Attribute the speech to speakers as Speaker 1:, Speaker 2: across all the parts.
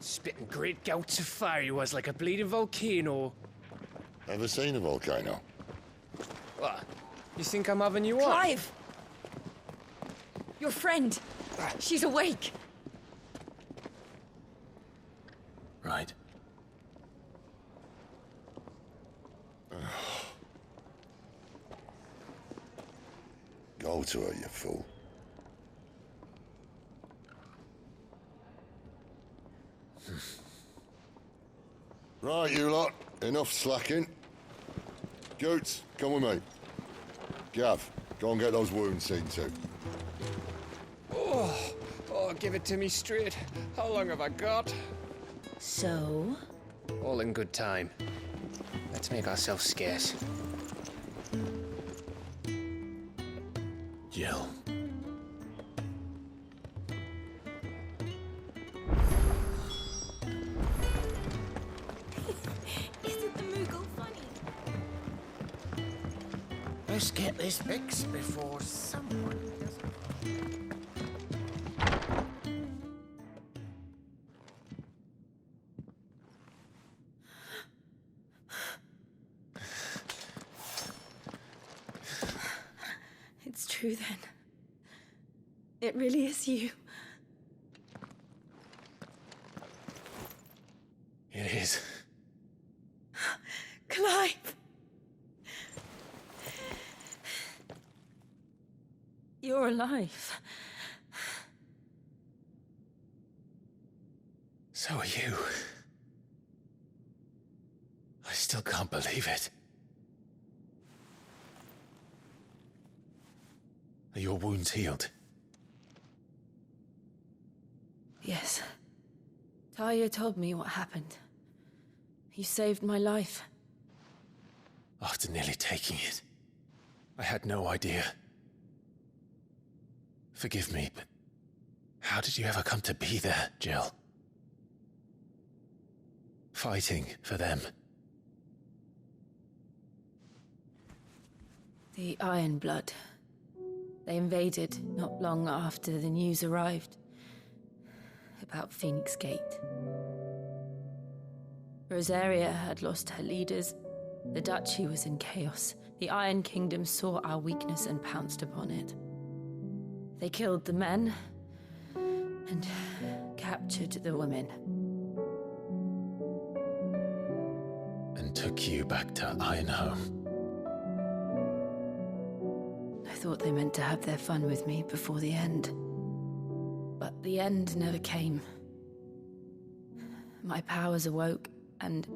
Speaker 1: Spitting great gouts of fire he was like a bleeding volcano.
Speaker 2: Ever seen a volcano?
Speaker 1: What? You think I'm having you on?
Speaker 3: Clive! Your friend. She's awake.
Speaker 4: Right.
Speaker 2: Go to her, you fool. Right, you lot. Enough slacking. Goots, come with me. Gav, go and get those wounds seen to.
Speaker 1: Oh, give it to me straight. How long have I got?
Speaker 3: So?
Speaker 1: All in good time. Let's make ourselves scarce.
Speaker 4: Jill.
Speaker 3: Isn't the Moogle funny?
Speaker 5: Let's get this fixed before someone does it.
Speaker 3: It's true then. It really is you.
Speaker 4: It is.
Speaker 3: Clive! You're alive.
Speaker 4: So are you. I still can't believe it. Are your wounds healed?
Speaker 3: Yes. Talia told me what happened. You saved my life.
Speaker 4: After nearly taking it, I had no idea. Forgive me, but how did you ever come to be there, Jill? Fighting for them.
Speaker 3: The Iron Blood. They invaded not long after the news arrived about Phoenix Gate. Rosaria had lost her leaders. The Duchy was in chaos. The Iron Kingdom saw our weakness and pounced upon it. They killed the men and captured the women.
Speaker 4: And took you back to Ironhome.
Speaker 3: I thought they meant to have their fun with me before the end. But the end never came. My powers awoke, and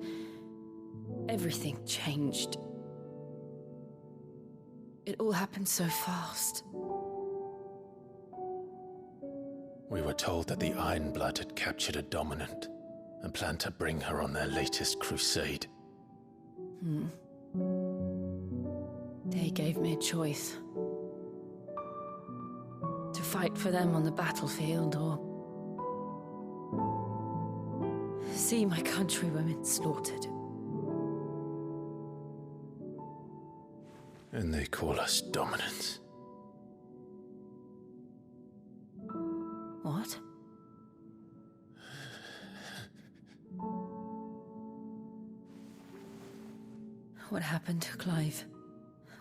Speaker 3: everything changed. It all happened so fast.
Speaker 4: We were told that the Iron Blood had captured a dominant and planned to bring her on their latest crusade.
Speaker 3: They gave me a choice. To fight for them on the battlefield, or see my countrywomen slaughtered.
Speaker 4: And they call us dominants.
Speaker 3: What? What happened to Clive?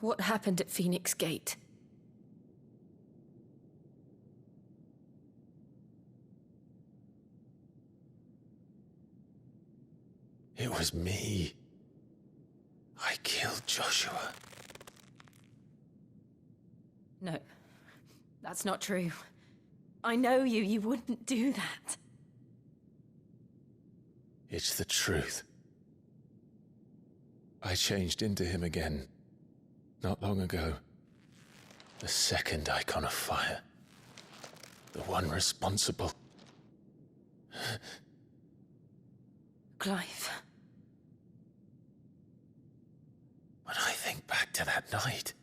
Speaker 3: What happened at Phoenix Gate?
Speaker 4: It was me. I killed Joshua.
Speaker 3: No, that's not true. I know you. You wouldn't do that.
Speaker 4: It's the truth. I changed into him again, not long ago. The second Eikon of Fire. The one responsible.
Speaker 3: Clive.
Speaker 4: When I think back to that night...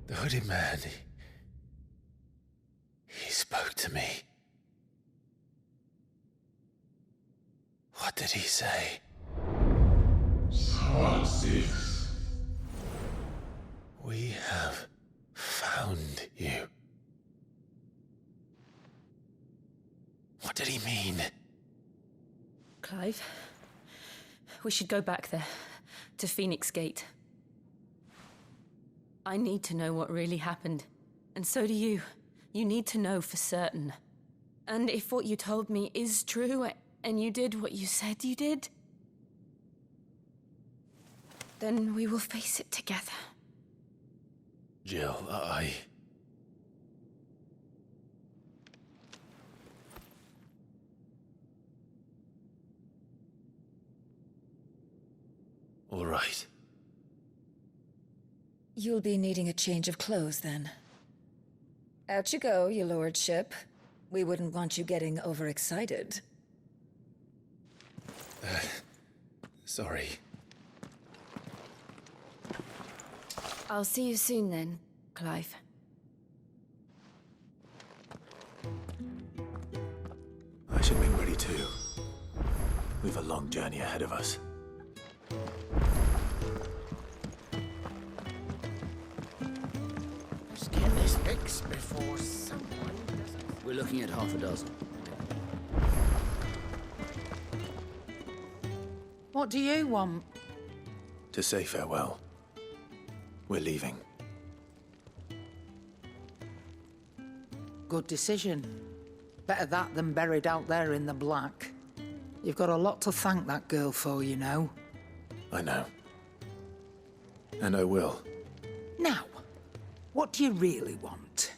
Speaker 4: The hooded man, he spoke to me. What did he say?
Speaker 6: Part 6.
Speaker 4: We have found you. What did he mean?
Speaker 3: Clive, we should go back there, to Phoenix Gate. I need to know what really happened, and so do you. You need to know for certain. And if what you told me is true, and you did what you said you did, then we will face it together.
Speaker 4: Jill, All right.
Speaker 6: You'll be needing a change of clothes, then. Out you go, your lordship. We wouldn't want you getting overexcited.
Speaker 4: Sorry.
Speaker 3: I'll see you soon then, Clive.
Speaker 4: I should make ready too. We've a long journey ahead of us.
Speaker 5: Let's get this fixed before someone doesn't...
Speaker 7: We're looking at half a dozen.
Speaker 8: What do you want?
Speaker 4: To say farewell. We're leaving.
Speaker 8: Good decision. Better that than buried out there in the black. You've got a lot to thank that girl for, you know.
Speaker 4: I know. And I will.
Speaker 8: Now, what do you really want?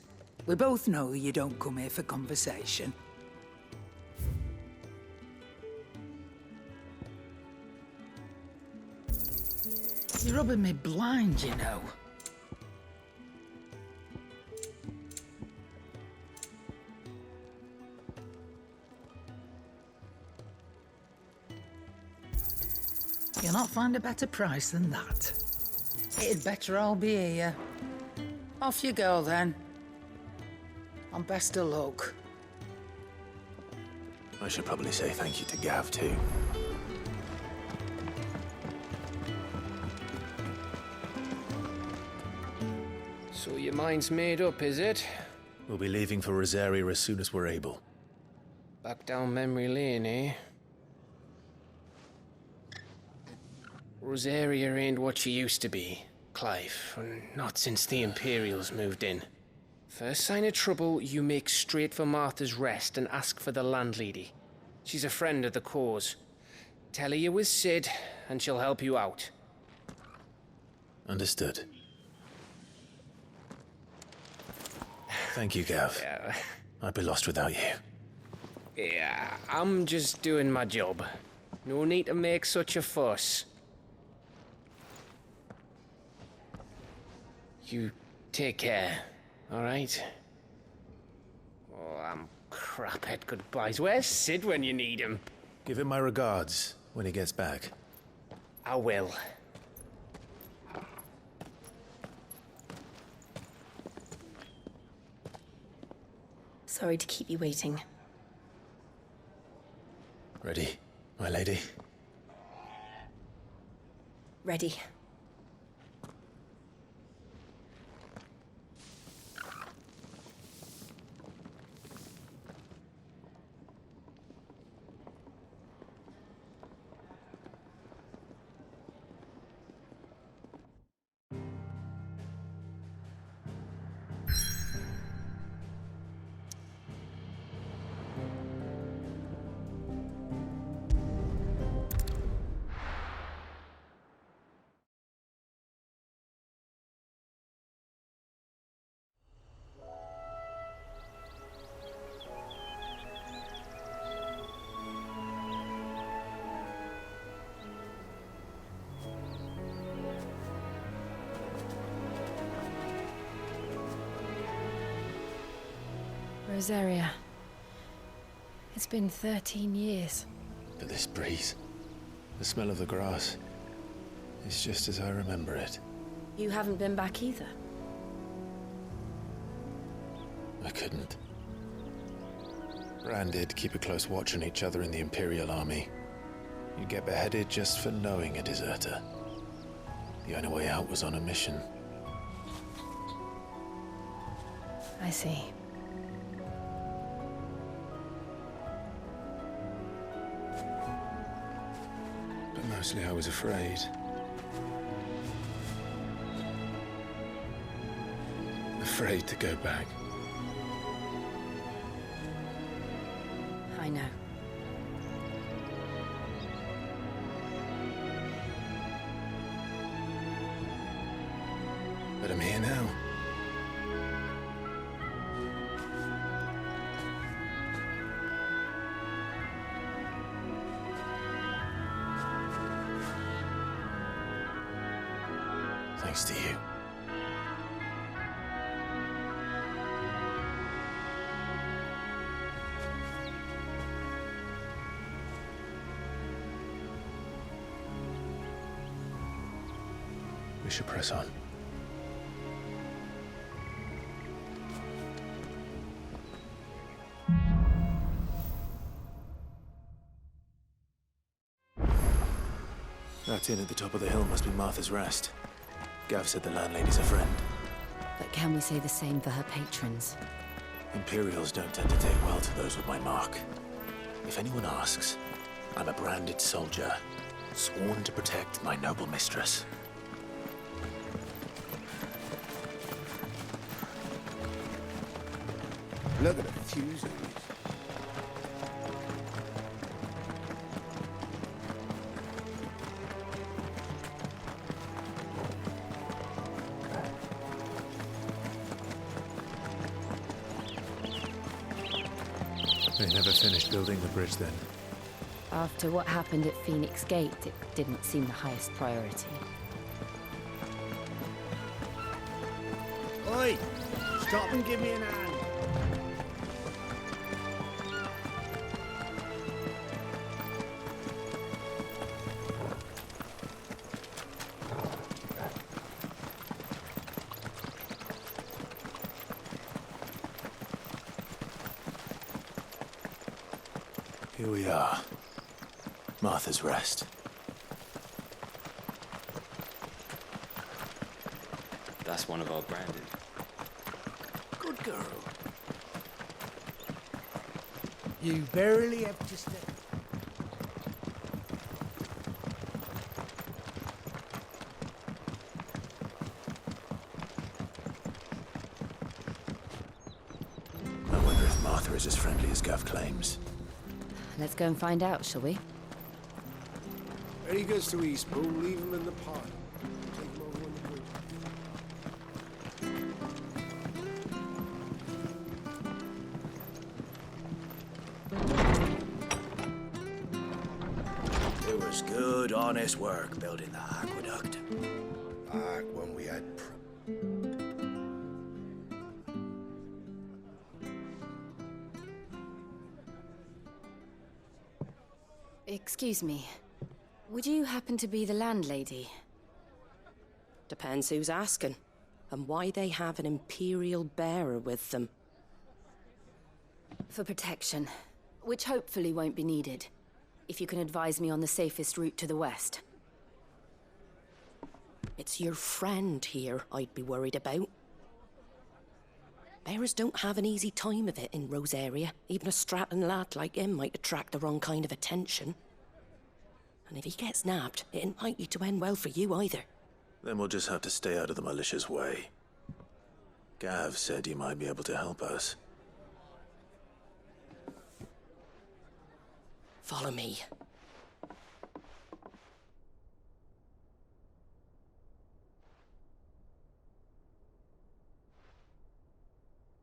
Speaker 8: We both know you don't come here for conversation. You're rubbing me blind, you know. You'll not find a better price than that. It'd better all be here. Off you go, then. And best of luck.
Speaker 4: I should probably say thank you to Gav, too.
Speaker 1: So your mind's made up, is it?
Speaker 4: We'll be leaving for Rosaria as soon as we're able.
Speaker 1: Back down memory lane, eh? Rosaria ain't what she used to be, Clive. Not since the Imperials moved in. First sign of trouble, you make straight for Martha's Rest and ask for the landlady. She's a friend of the cause. Tell her you was Sid, and she'll help you out.
Speaker 4: Understood. Thank you, Gav.
Speaker 1: Yeah.
Speaker 4: I'd be lost without you.
Speaker 1: Yeah, I'm just doing my job. No need to make such a fuss. You take care, all right? Oh, I'm crap at goodbyes. Where's Sid when you need him?
Speaker 4: Give him my regards when he gets back.
Speaker 1: I will.
Speaker 3: Sorry to keep you waiting.
Speaker 4: Ready, my lady?
Speaker 3: Ready. Rosaria. It's been 13 years.
Speaker 4: But this breeze, the smell of the grass, it's just as I remember it.
Speaker 3: You haven't been back either.
Speaker 4: I couldn't. Bran did keep a close watch on each other in the Imperial Army. You'd get beheaded just for knowing a deserter. The only way out was on a mission.
Speaker 3: I see.
Speaker 4: But mostly I was afraid. Afraid to go back.
Speaker 3: I know.
Speaker 4: But I'm here now. Thanks to you. We should press on. That inn at the top of the hill must be Martha's Rest. Gav said the landlady's a friend.
Speaker 3: But can we say the same for her patrons?
Speaker 4: Imperials don't tend to take well to those with my mark. If anyone asks, I'm a branded soldier, sworn to protect my noble mistress.
Speaker 5: Look at the fuse of these.
Speaker 4: They never finished building the bridge then.
Speaker 3: After what happened at Phoenix Gate, it didn't seem the highest priority.
Speaker 5: Oi! Stop and give me an hand.
Speaker 4: Here we are. Martha's Rest.
Speaker 7: That's one of our branded.
Speaker 5: Good girl. You barely have to step.
Speaker 4: I wonder if Martha is as friendly as Gav claims.
Speaker 3: Let's go and find out, shall we?
Speaker 5: When he goes to Eastpool, leave him in the pod. Take him over on the bridge.
Speaker 9: It was good, honest work building the aqueduct. Back when we had
Speaker 3: Excuse me. Would you happen to be the landlady?
Speaker 10: Depends who's asking, and why they have an Imperial bearer with them.
Speaker 3: For protection, which hopefully won't be needed. If you can advise me on the safest route to the west.
Speaker 10: It's your friend here I'd be worried about. Bearers don't have an easy time of it in Rosaria. Even a strapping lad like him might attract the wrong kind of attention. And if he gets nabbed, it ain't likely to end well for you either.
Speaker 4: Then we'll just have to stay out of the malicious way. Gav said you might be able to help us.
Speaker 10: Follow me.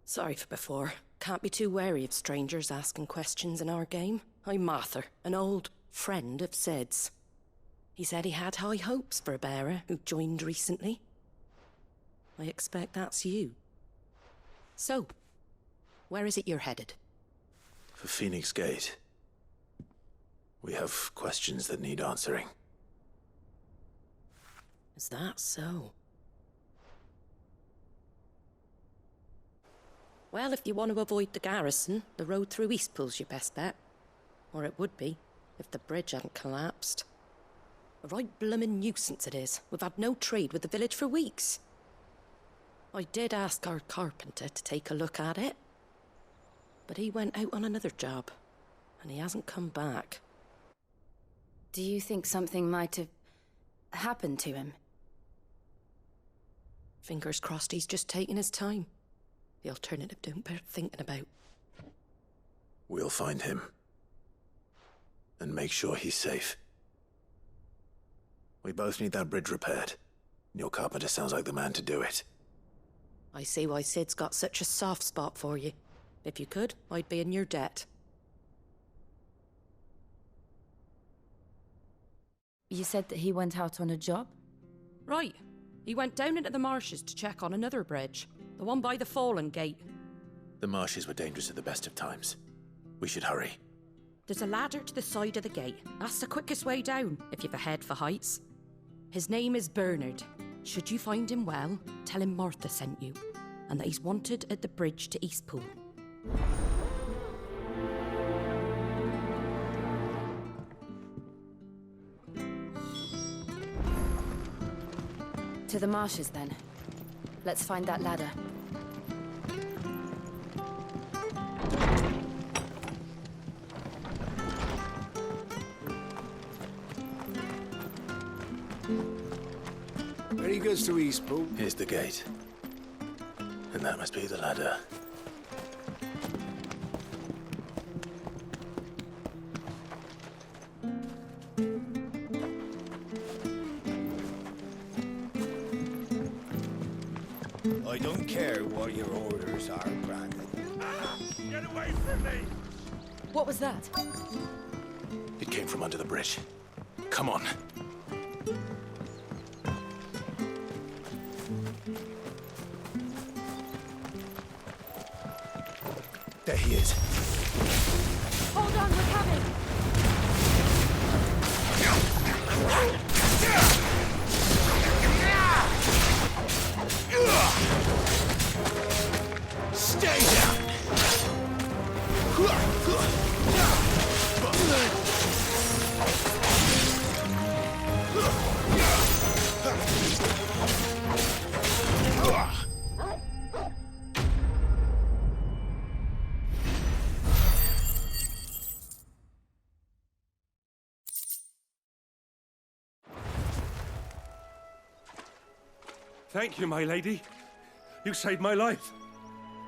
Speaker 10: Sorry for before. Can't be too wary of strangers asking questions in our game. I'm Martha, an old friend of Sid's. He said he had high hopes for a bearer who joined recently. I expect that's you. So, where is it you're headed?
Speaker 4: For Phoenix Gate. We have questions that need answering.
Speaker 10: Is that so? Well, if you want to avoid the garrison, the road through Eastpool's your best bet. Or it would be, if the bridge hadn't collapsed. A right bloomin' nuisance it is. We've had no trade with the village for weeks. I did ask our carpenter to take a look at it, but he went out on another job, and he hasn't come back.
Speaker 3: Do you think something might have happened to him?
Speaker 10: Fingers crossed he's just taking his time. The alternative don't bear thinking about.
Speaker 4: We'll find him. And make sure he's safe. We both need that bridge repaired. Your carpenter sounds like the man to do it.
Speaker 10: I see why Sid's got such a soft spot for you. If you could, I'd be in your debt.
Speaker 3: You said that he went out on a job?
Speaker 10: Right. He went down into the marshes to check on another bridge. The one by the Fallen Gate.
Speaker 4: The marshes were dangerous at the best of times. We should hurry.
Speaker 10: There's a ladder to the side of the gate. That's the quickest way down, if you've a head for heights. His name is Bernard. Should you find him well, tell him Martha sent you, and that he's wanted at the bridge to Eastpool.
Speaker 3: To the marshes, then. Let's find that ladder.
Speaker 5: Very good to Eastpool.
Speaker 4: Here's the gate. And that must be the ladder.
Speaker 9: I don't care what your orders are, Brandon.
Speaker 11: Get away from me!
Speaker 3: What was that?
Speaker 4: It came from under the bridge. Come on. There he is.
Speaker 3: Hold on, we're coming!
Speaker 9: Stay down!
Speaker 11: Thank you, my lady. You saved my life.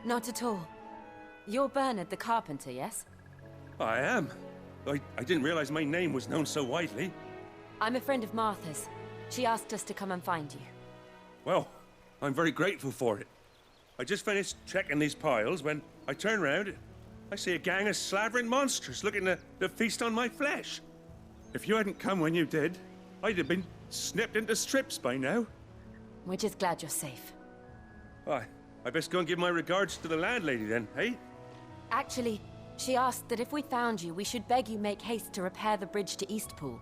Speaker 3: Not at all. You're Bernard the carpenter, yes?
Speaker 11: I am. I didn't realize my name was known so widely.
Speaker 3: I'm a friend of Martha's. She asked us to come and find you.
Speaker 11: Well, I'm very grateful for it. I just finished checking these piles when I turn round. I see a gang of slavering monsters looking to feast on my flesh. If you hadn't come when you did, I'd have been snipped into strips by now.
Speaker 3: We're just glad you're safe.
Speaker 11: I best go and give my regards to the landlady then, hey?
Speaker 3: Actually, she asked that if we found you, we should beg you make haste to repair the bridge to Eastpool.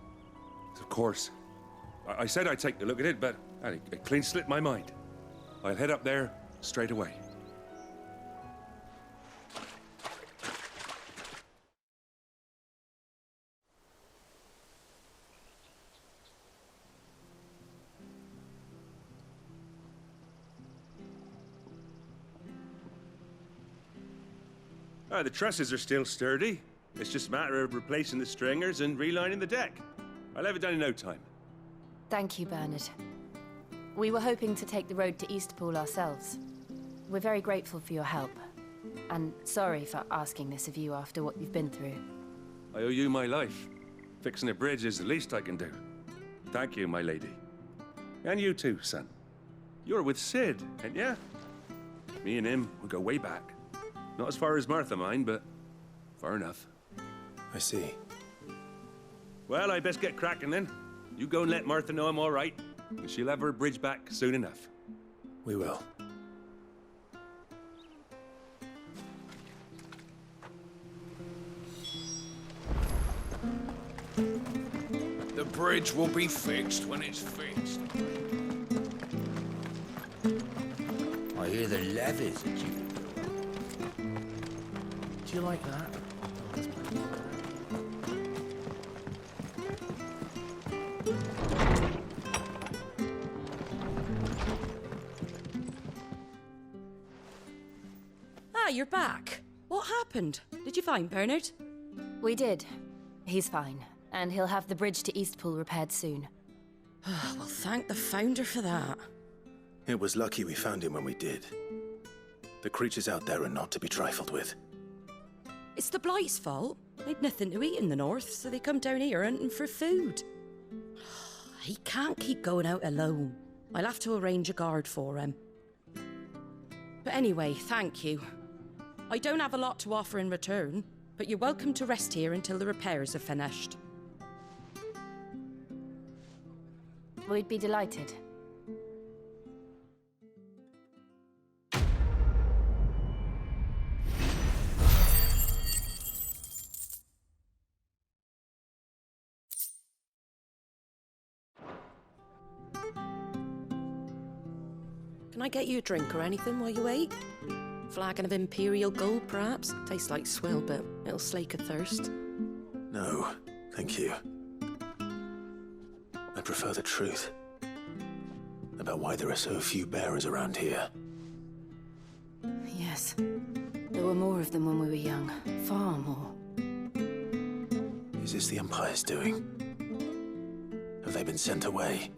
Speaker 11: Of course. I said I'd take a look at it, but it clean slipped my mind. I'll head up there straight away. The trusses are still sturdy. It's just a matter of replacing the stringers and relining the deck. I'll have it done in no time.
Speaker 3: Thank you, Bernard. We were hoping to take the road to Eastpool ourselves. We're very grateful for your help. And sorry for asking this of you after what you've been through.
Speaker 11: I owe you my life. Fixing a bridge is the least I can do. Thank you, my lady. And you too, son. You're with Sid, ain't ya? Me and him will go way back. Not as far as Martha, mind, but far enough.
Speaker 4: I see.
Speaker 11: Well, I best get cracking then. You go and let Martha know I'm all right, and she'll have her bridge back soon enough.
Speaker 4: We will.
Speaker 9: The bridge will be fixed when it's fixed. I hear the levies at you.
Speaker 4: Do you like that?
Speaker 10: you're back. What happened? Did you find Bernard?
Speaker 3: We did. He's fine, and he'll have the bridge to Eastpool repaired soon.
Speaker 10: Well, thank the Founder for that.
Speaker 4: It was lucky we found him when we did. The creatures out there are not to be trifled with.
Speaker 10: It's the Blight's fault. They'd nothing to eat in the north, so they come down here hunting for food. He can't keep going out alone. I'll have to arrange a guard for him. But anyway, thank you. I don't have a lot to offer in return, but you're welcome to rest here until the repairs are finished.
Speaker 3: We'd be delighted.
Speaker 10: Can I get you a drink or anything while you wait? Flagon of Imperial Gold, perhaps? Tastes like swill, but it'll slake a thirst.
Speaker 4: No, thank you. I prefer the truth about why there are so few bearers around here.
Speaker 3: Yes. There were more of them when we were young. Far more.
Speaker 4: Is this the Empire's doing? Have they been sent away?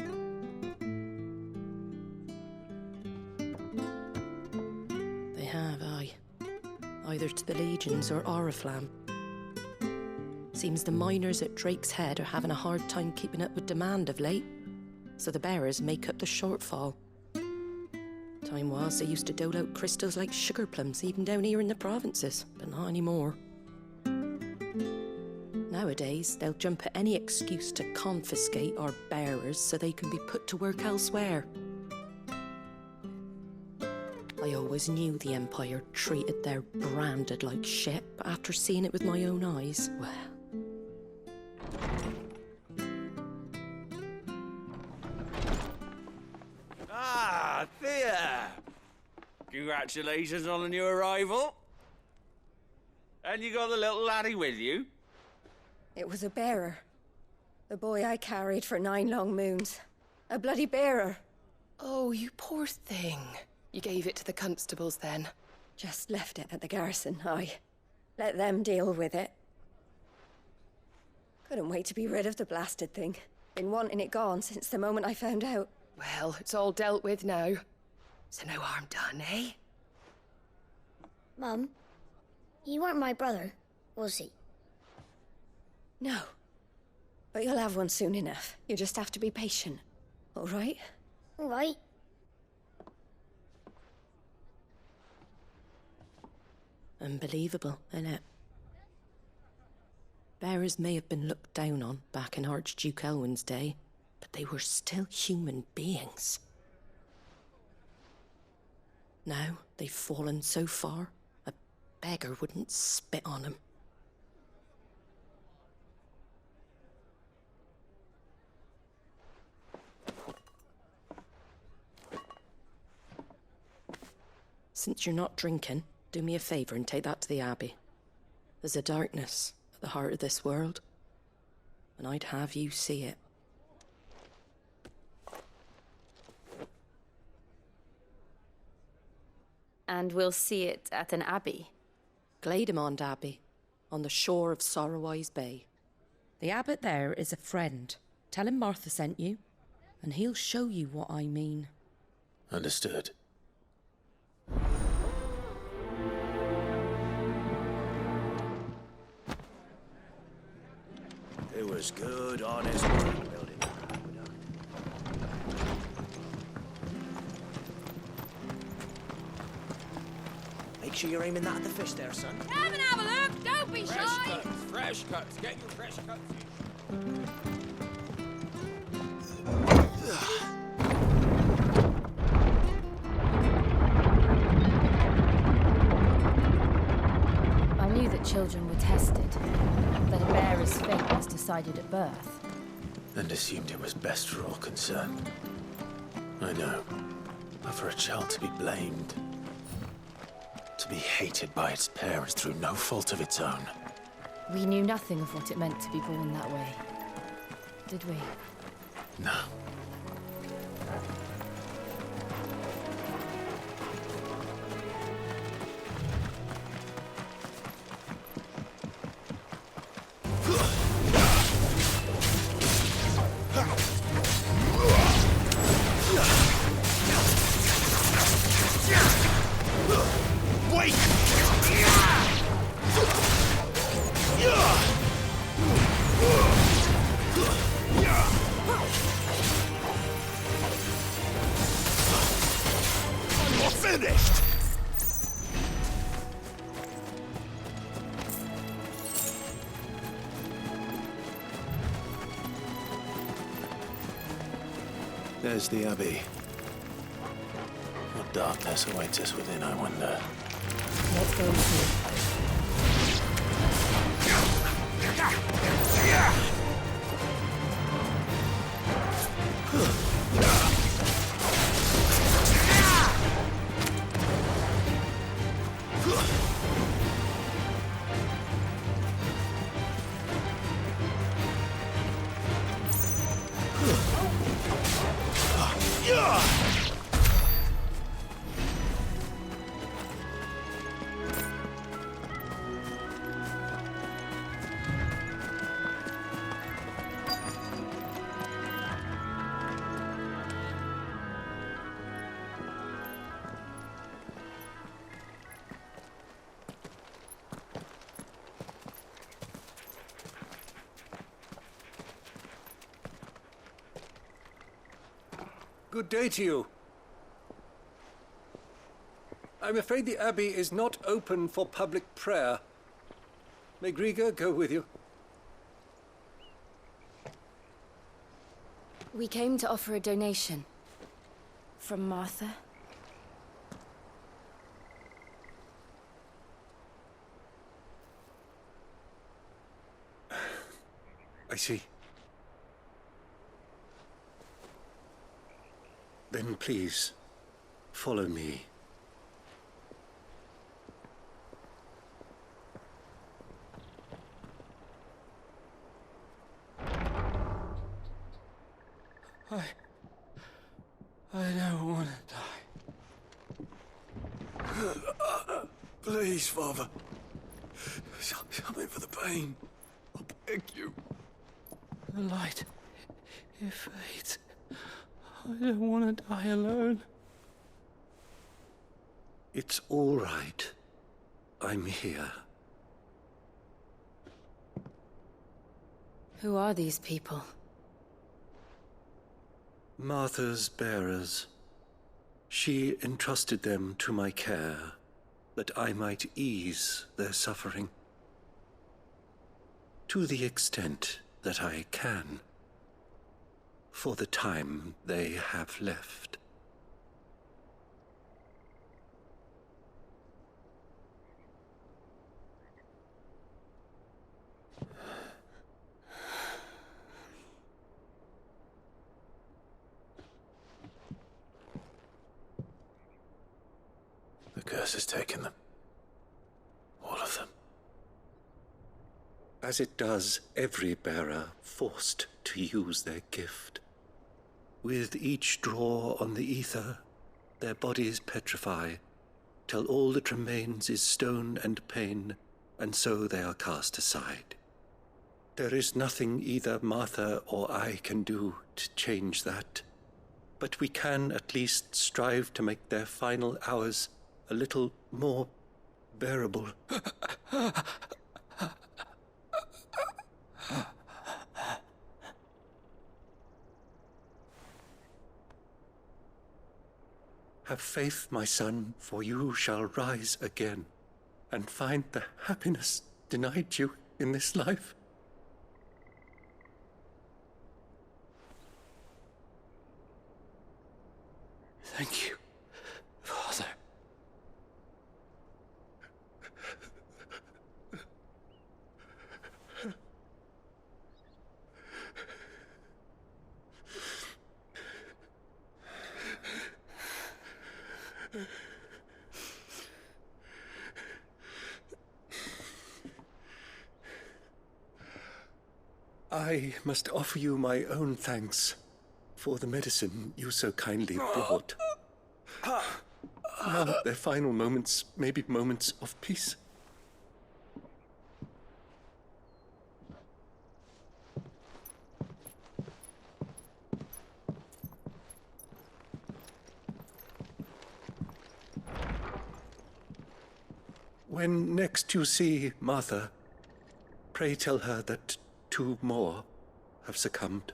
Speaker 10: They have, aye. Either to the Legions or Oriflamme. Seems the miners at Drake's Head are having a hard time keeping up with demand of late, so the bearers make up the shortfall. Time was they used to dole out crystals like sugar plums even down here in the provinces, but not anymore. Nowadays, they'll jump at any excuse to confiscate our bearers so they can be put to work elsewhere. I always knew the Empire treated their branded like shit, but after seeing it with my own eyes, well...
Speaker 9: Ah, Thea! Congratulations on the new arrival. And you got the little laddie with you?
Speaker 6: It was a bearer. The boy I carried for 9 long moons. A bloody bearer.
Speaker 12: Oh, you poor thing. You gave it to the constables then?
Speaker 6: Just left it at the garrison, aye. Let them deal with it. Couldn't wait to be rid of the blasted thing. Been wanting it gone since the moment I found out.
Speaker 12: Well, it's all dealt with now. So no harm done, eh?
Speaker 13: Mum, you weren't my brother, was he?
Speaker 6: No. But you'll have one soon enough. You just have to be patient. All right?
Speaker 13: All right.
Speaker 10: Unbelievable, innit? Bearers may have been looked down on back in Archduke Elwin's day, but they were still human beings. Now they've fallen so far, a beggar wouldn't spit on them. Since you're not drinking, do me a favour and take that to the Abbey. There's a darkness at the heart of this world, and I'd have you see it.
Speaker 3: And we'll see it at an abbey?
Speaker 10: Glademond Abbey, on the shore of Sorrowwise Bay. The abbot there is a friend. Tell him Martha sent you, and he'll show you what I mean.
Speaker 4: Understood.
Speaker 9: It was good, honest work building that aqueduct. Make sure you're aiming that at the fish there, son.
Speaker 14: Come and have a look! Don't be shy!
Speaker 9: Fresh cuts. Get your fresh cuts.
Speaker 3: I knew that children were tested, that a bearer's fate was decided at birth.
Speaker 4: And assumed it was best for all concerned. I know. But for a child to be blamed, to be hated by its parents through no fault of its own.
Speaker 3: We knew nothing of what it meant to be born that way, did we?
Speaker 4: No. There's the Abbey. What darkness awaits us within, I wonder.
Speaker 3: Let's go and see.
Speaker 5: Good day to you. I'm afraid the Abbey is not open for public prayer. May Griga go with you?
Speaker 3: We came to offer a donation. From Martha.
Speaker 5: I see. Then please, follow me.
Speaker 15: I don't want to die. Please, Father. Something for the pain. I beg you. The light, it fades. I don't want to die alone.
Speaker 5: It's all right. I'm here.
Speaker 3: Who are these people?
Speaker 5: Martha's bearers. She entrusted them to my care, that I might ease their suffering. To the extent that I can. For the time they have left.
Speaker 4: The curse has taken them. All of them.
Speaker 5: As it does every bearer forced to use their gift. With each draw on the ether, their bodies petrify, till all that remains is stone and pain, and so they are cast aside. There is nothing either Martha or I can do to change that, but we can at least strive to make their final hours a little more bearable. Have faith, my son, for you shall rise again, and find the happiness denied you in this life.
Speaker 15: Thank you, Father.
Speaker 5: I must offer you my own thanks for the medicine you so kindly brought. Now their final moments may be moments of peace. When next you see Martha, pray tell her that 2 more have succumbed.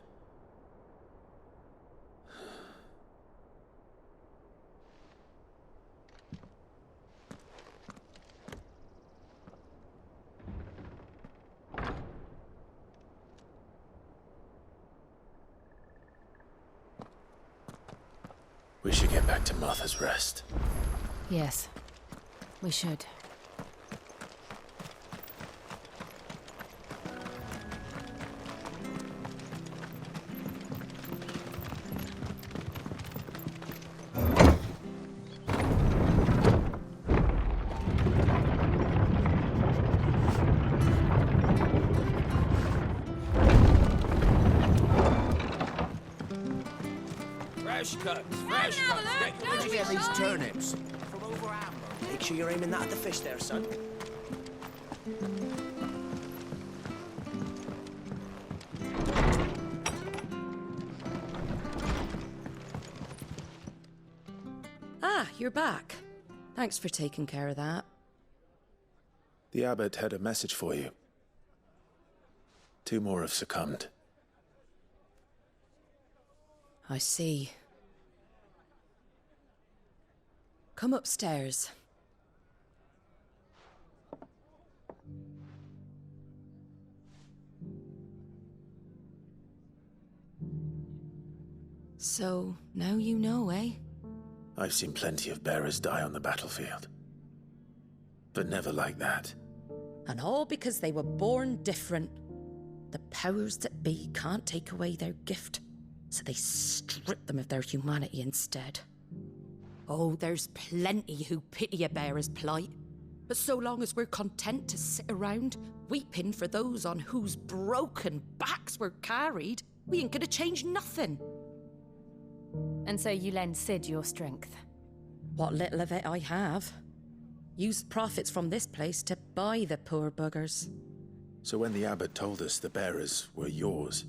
Speaker 4: We should get back to Martha's Rest.
Speaker 3: Yes, we should.
Speaker 16: Fresh cuts, fresh cuts. Where'd you get these turnips? From over Amber. Make sure you're aiming that at the fish there, son.
Speaker 10: Ah, you're back. Thanks for taking care of that.
Speaker 4: The abbot had a message for you. 2 more have succumbed.
Speaker 10: I see. Come upstairs. So, now you know, eh?
Speaker 4: I've seen plenty of bearers die on the battlefield. But never like that.
Speaker 10: And all because they were born different. The powers that be can't take away their gift, so they strip them of their humanity instead. Oh, there's plenty who pity a bearer's plight. But so long as we're content to sit around, weeping for those on whose broken backs we're carried, we ain't gonna change nothing.
Speaker 3: And so you lend Sid your strength?
Speaker 10: What little of it I have. Used profits from this place to buy the poor buggers.
Speaker 4: So when the abbot told us the bearers were yours...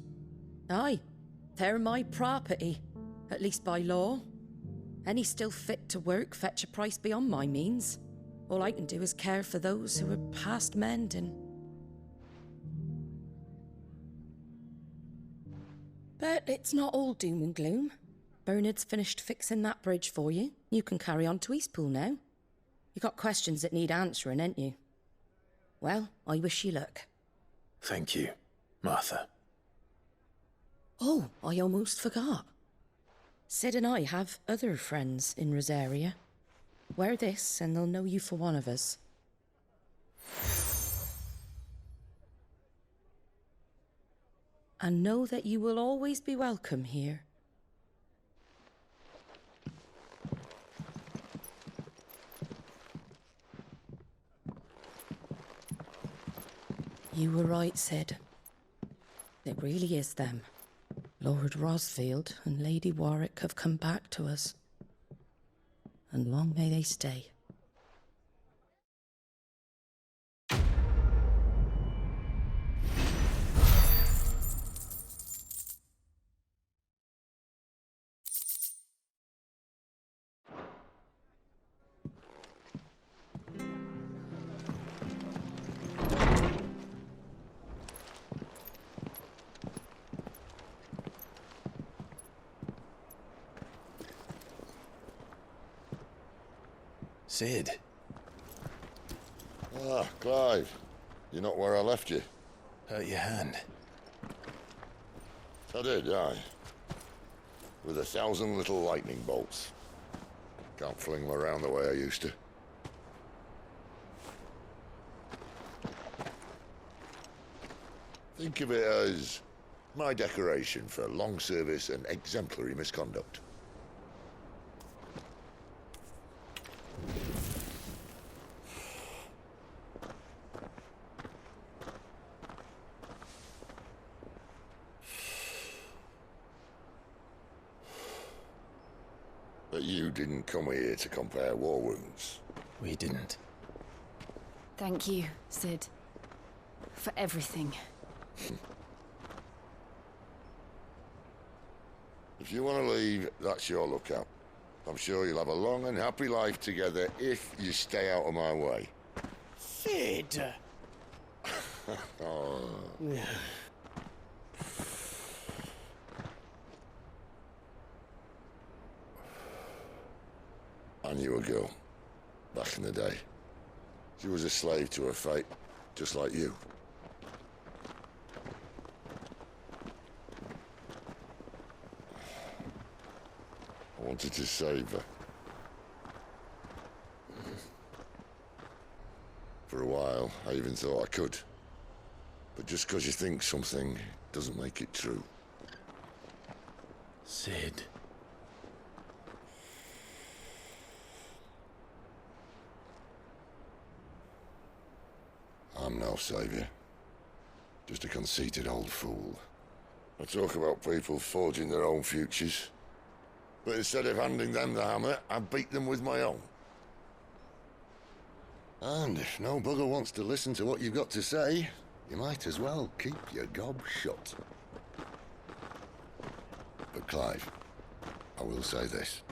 Speaker 10: Aye, they're my property, at least by law. Any still fit to work fetch a price beyond my means. All I can do is care for those who are past mending. But it's not all doom and gloom. Bernard's finished fixing that bridge for you. You can carry on to Eastpool now. You got questions that need answering, ain't you? Well, I wish you luck.
Speaker 4: Thank you, Martha.
Speaker 10: Oh, I almost forgot. Sid and I have other friends in Rosaria. Wear this and they'll know you for one of us. And know that you will always be welcome here. You were right, Sid. It really is them. Lord Rosfield and Lady Warrick have come back to us. And long may they stay.
Speaker 4: Sid.
Speaker 2: Ah, Clive. You're not where I left you.
Speaker 4: Hurt your hand.
Speaker 2: I did, aye. With 1,000 little lightning bolts. Can't fling them around the way I used to. Think of it as my decoration for long service and exemplary misconduct. But you didn't come here to compare war wounds.
Speaker 4: We didn't.
Speaker 3: Thank you, Sid. For everything.
Speaker 2: If you want to leave, that's your lookout. I'm sure you'll have a long and happy life together if you stay out of my way.
Speaker 9: Sid!
Speaker 2: Oh. I knew a girl, back in the day. She was a slave to her fate, just like you. I wanted to save her. For a while, I even thought I could. But just because you think something doesn't make it true.
Speaker 4: Sid.
Speaker 2: I'm no savior. Just a conceited old fool. I talk about people forging their own futures. But instead of handing them the hammer, I beat them with my own. And if no bugger wants to listen to what you've got to say, you might as well keep your gob shut. But Clive, I will say this.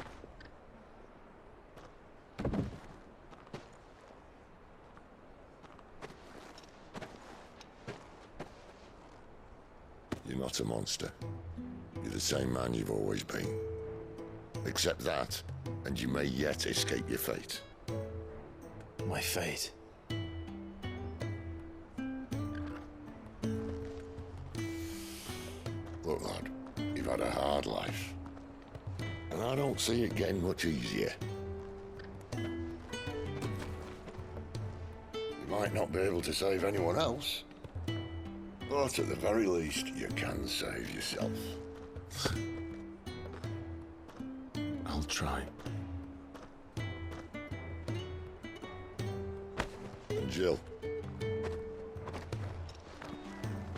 Speaker 2: You're not a monster. You're the same man you've always been. Accept that, and you may yet escape your fate.
Speaker 4: My fate?
Speaker 2: Look, lad, you've had a hard life. And I don't see it getting much easier. You might not be able to save anyone else, but at the very least, you can save yourself.
Speaker 4: I'll try.
Speaker 2: And Jill,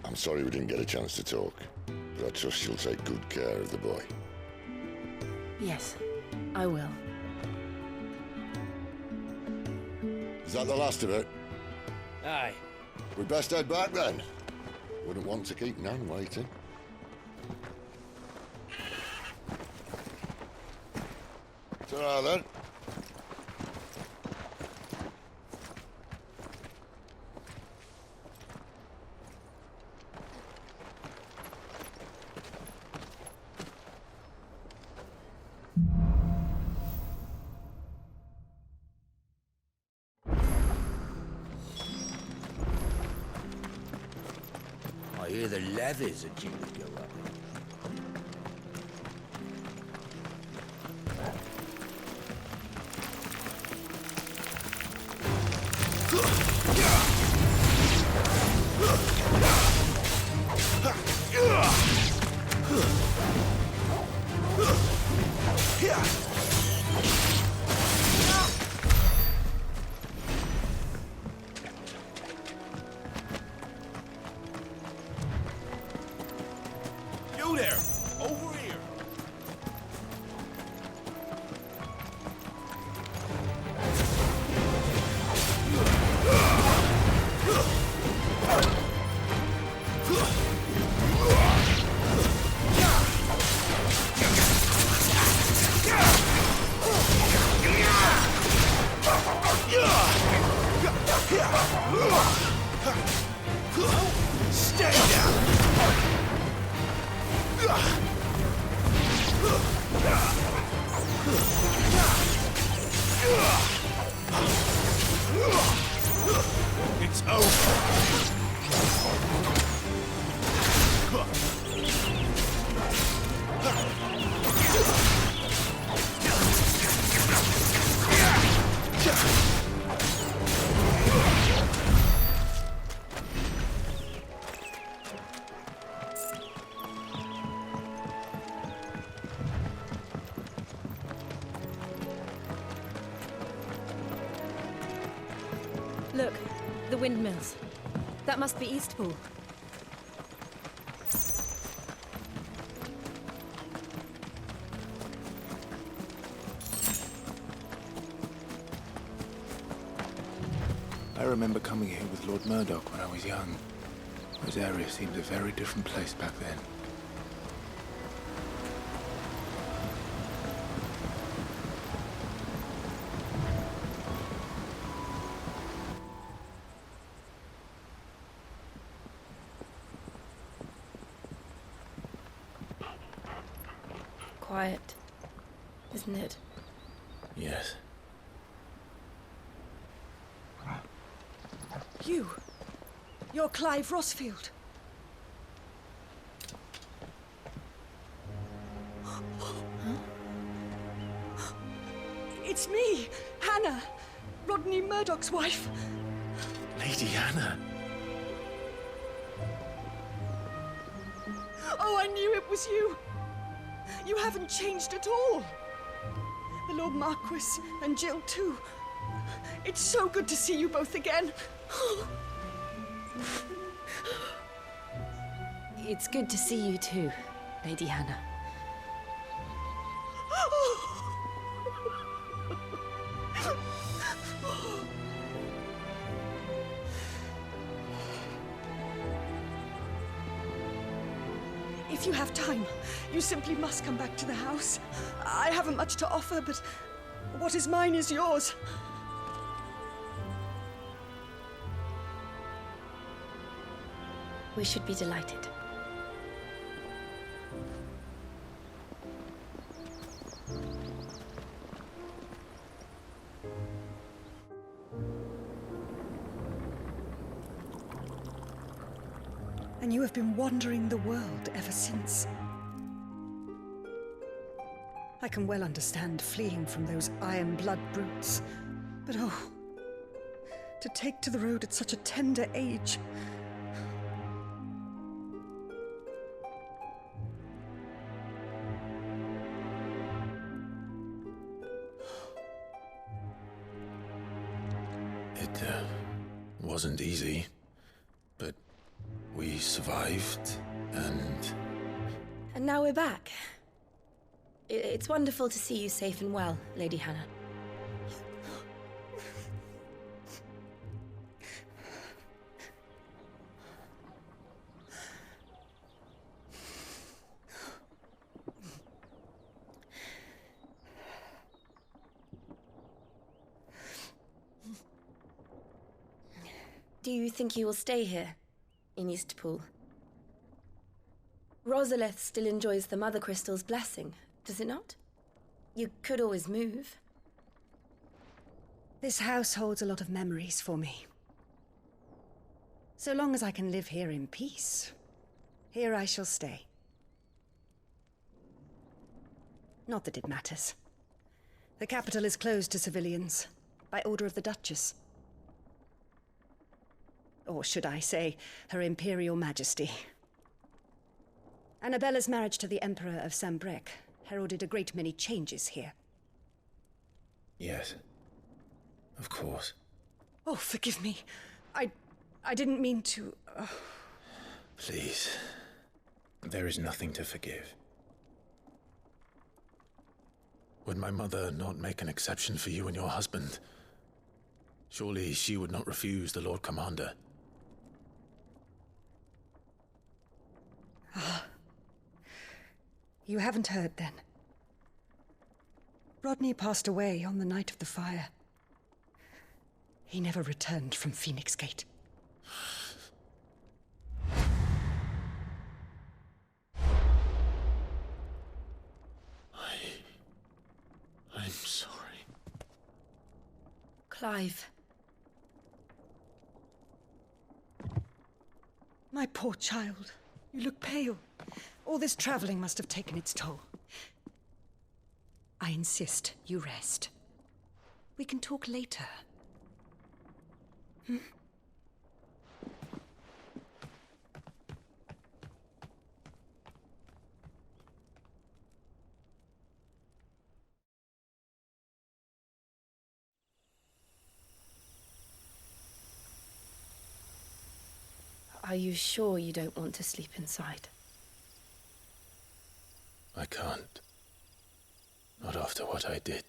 Speaker 2: I'm sorry we didn't get a chance to talk, but I trust she'll take good care of the boy.
Speaker 3: Yes, I will.
Speaker 2: Is that the last of it?
Speaker 1: Aye.
Speaker 2: We'd best head back then. Wouldn't want to keep Nan waiting. Ta-ra then.
Speaker 16: I hear the levies are due to go up.
Speaker 9: You there! Over here!
Speaker 16: Stay down!
Speaker 9: It's over!
Speaker 3: Look, the windmills. That must be Eastpool.
Speaker 4: I remember coming here with Lord Murdoch when I was young. Rosaria seemed a very different place back then.
Speaker 3: Quiet, isn't it?
Speaker 4: Yes.
Speaker 10: You're Clive Rosfield.
Speaker 17: It's me, Hannah, Rodney Murdoch's wife.
Speaker 4: Lady Hannah.
Speaker 17: Oh, I knew it was you. You haven't changed at all. The Lord Marquis and Jill too. It's so good to see you both again.
Speaker 3: It's good to see you too, Lady Hannah.
Speaker 17: If you have time, you simply must come back to the house. I haven't much to offer, but what is mine is yours.
Speaker 3: We should be delighted.
Speaker 17: And you have been wandering the world ever since. I can well understand fleeing from those iron blood brutes, but oh, to take to the road at such a tender age.
Speaker 4: It wasn't easy, but we survived, and
Speaker 3: now we're back. It's wonderful to see you safe and well, Lady Hannah. Do you think you will stay here, in Eastpool? Rosalith still enjoys the Mothercrystals' blessing, does it not? You could always move.
Speaker 17: This house holds a lot of memories for me. So long as I can live here in peace, here I shall stay. Not that it matters. The capital is closed to civilians, by order of the Duchess. Or should I say, Her Imperial Majesty. Anabella's marriage to the Emperor of Sambrec heralded a great many changes here.
Speaker 4: yes, of course.
Speaker 17: Oh, forgive me. I didn't mean to...
Speaker 4: Please, there is nothing to forgive. Would my mother not make an exception for you and your husband? Surely she would not refuse the Lord Commander.
Speaker 17: You haven't heard, then. Rodney passed away on the night of the fire. He never returned from Phoenix Gate.
Speaker 4: I'm sorry.
Speaker 3: Clive.
Speaker 17: My poor child. You look pale. All this traveling must have taken its toll. I insist you rest. We can talk later. Hmm?
Speaker 3: Are you sure you don't want to sleep inside?
Speaker 4: I can't. Not after what I did.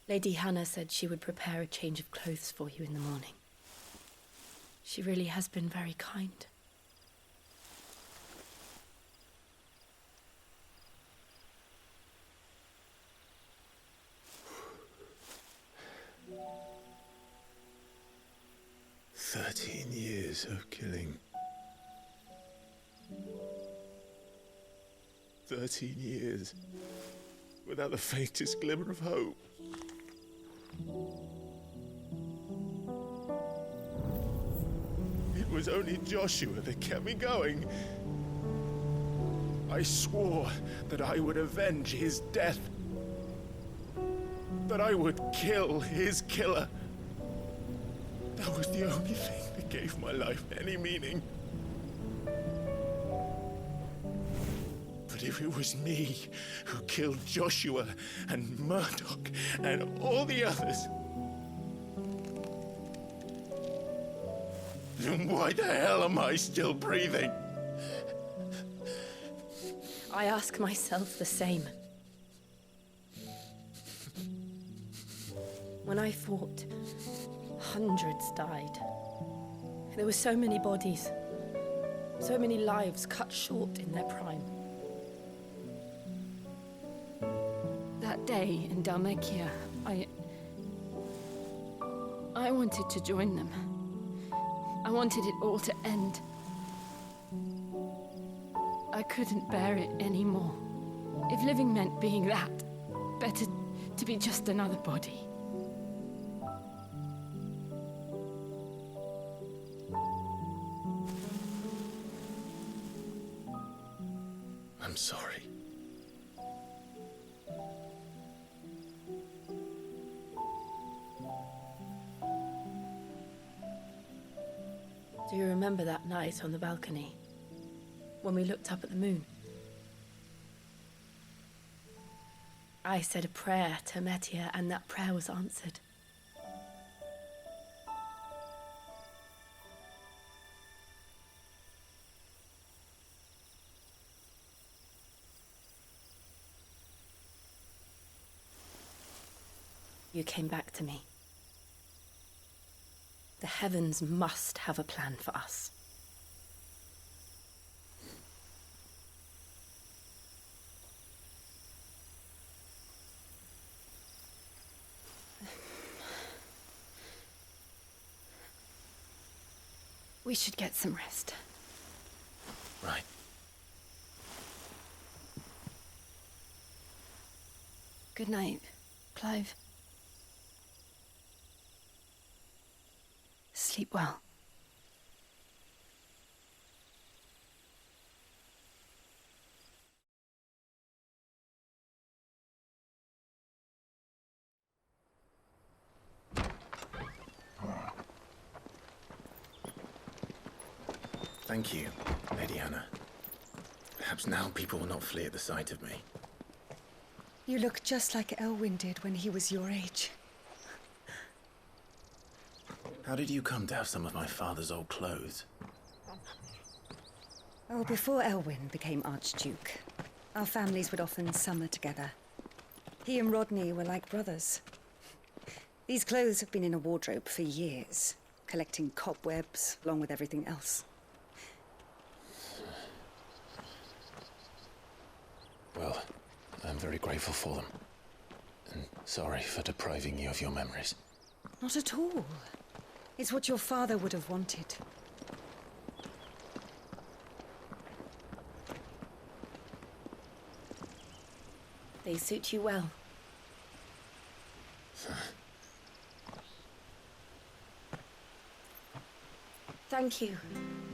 Speaker 3: Lady Hannah said she would prepare a change of clothes for you in the morning. She really has been very kind.
Speaker 4: Years of killing. 13 years without the faintest glimmer of hope. It was only Joshua that kept me going. I swore that I would avenge his death.
Speaker 15: that I would kill his killer. That was the only thing that gave my life any meaning. But if it was me who killed Joshua and Murdoch and all the others, then why the hell am I still breathing?
Speaker 3: I ask myself the same. When I fought, hundreds died. There were so many bodies, so many lives cut short in their prime. That day in Dalmekia, I wanted to join them. I wanted it all to end. I couldn't bear it anymore. If living meant being that, better to be just another body.
Speaker 15: I'm sorry.
Speaker 3: Do you remember that night on the balcony? When we looked up at the moon? I said a prayer to Metia, and that prayer was answered. You came back to me. The heavens must have a plan for us. We should get some rest.
Speaker 4: Right.
Speaker 3: Good night, Clive. Sleep well.
Speaker 4: Thank you, Lady Hannah. Perhaps now people will not flee at the sight of me.
Speaker 17: You look just like Elwin did when he was your age.
Speaker 4: How did you come to have some of my father's old clothes?
Speaker 17: Oh, before Elwin became Archduke, our families would often summer together. He and Rodney were like brothers. These clothes have been in a wardrobe for years, collecting cobwebs along with everything else.
Speaker 4: Well, I'm very grateful for them. And sorry for depriving you of your memories.
Speaker 17: Not at all. It's what your father would have wanted.
Speaker 3: They suit you well. Thank you,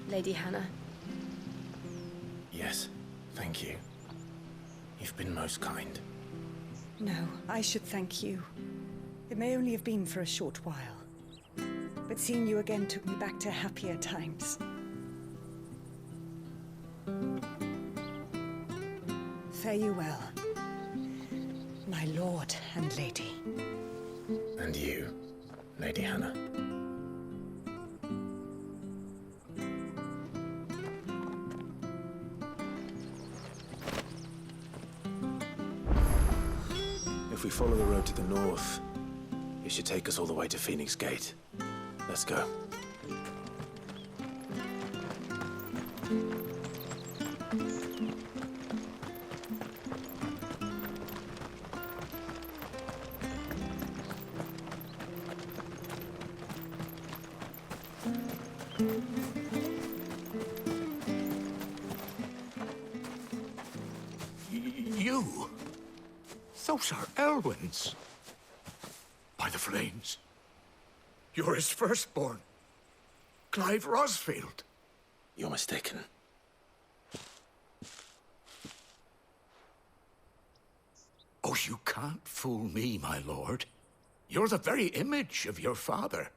Speaker 3: Lady Hannah.
Speaker 4: Yes, thank you. You've been most kind.
Speaker 17: No, I should thank you. It may only have been for a short while, but seeing you again took me back to happier times. Fare you well, my lord and lady.
Speaker 4: And you, Lady Hannah. If we follow the road to the north, it should take us all the way to Phoenix Gate. Let's go.
Speaker 15: You? Those are Elwin's. By the flames. You're his firstborn. Clive Rosfield.
Speaker 4: You're mistaken.
Speaker 15: Oh,
Speaker 18: you can't fool me, my lord. You're the very image of your father.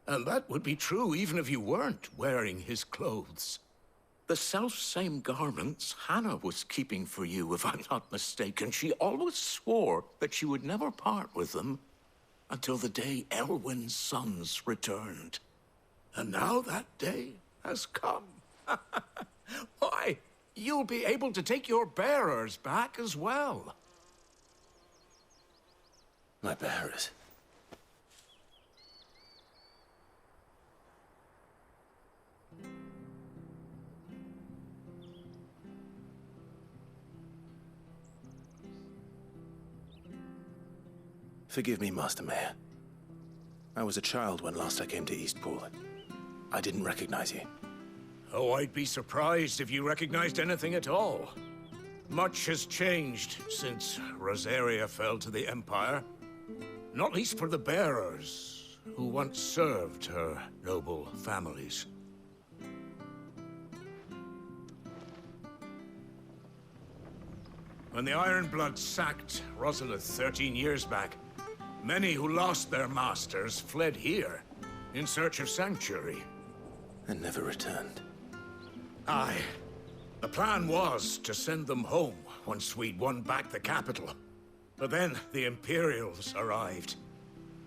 Speaker 18: And that would be true even if you weren't wearing his clothes. The self-same garments Hannah was keeping for you, if I'm not mistaken. She always swore that she would never part with them until the day Elwin's sons returned. And now that day has come. Why, you'll be able to take your bearers back as well.
Speaker 4: My bearers? Forgive me, Master Mayor. I was a child when last I came to Eastpool. I didn't recognize you.
Speaker 18: Oh, I'd be surprised if you recognized anything at all. Much has changed since Rosaria fell to the Empire. Not least for the bearers, who once served her noble families. When the Ironbloods sacked Rosalith 13 years back, many who lost their masters fled here in search of sanctuary.
Speaker 4: And never returned.
Speaker 18: Aye. The plan was to send them home once we'd won back the capital. But then the Imperials arrived.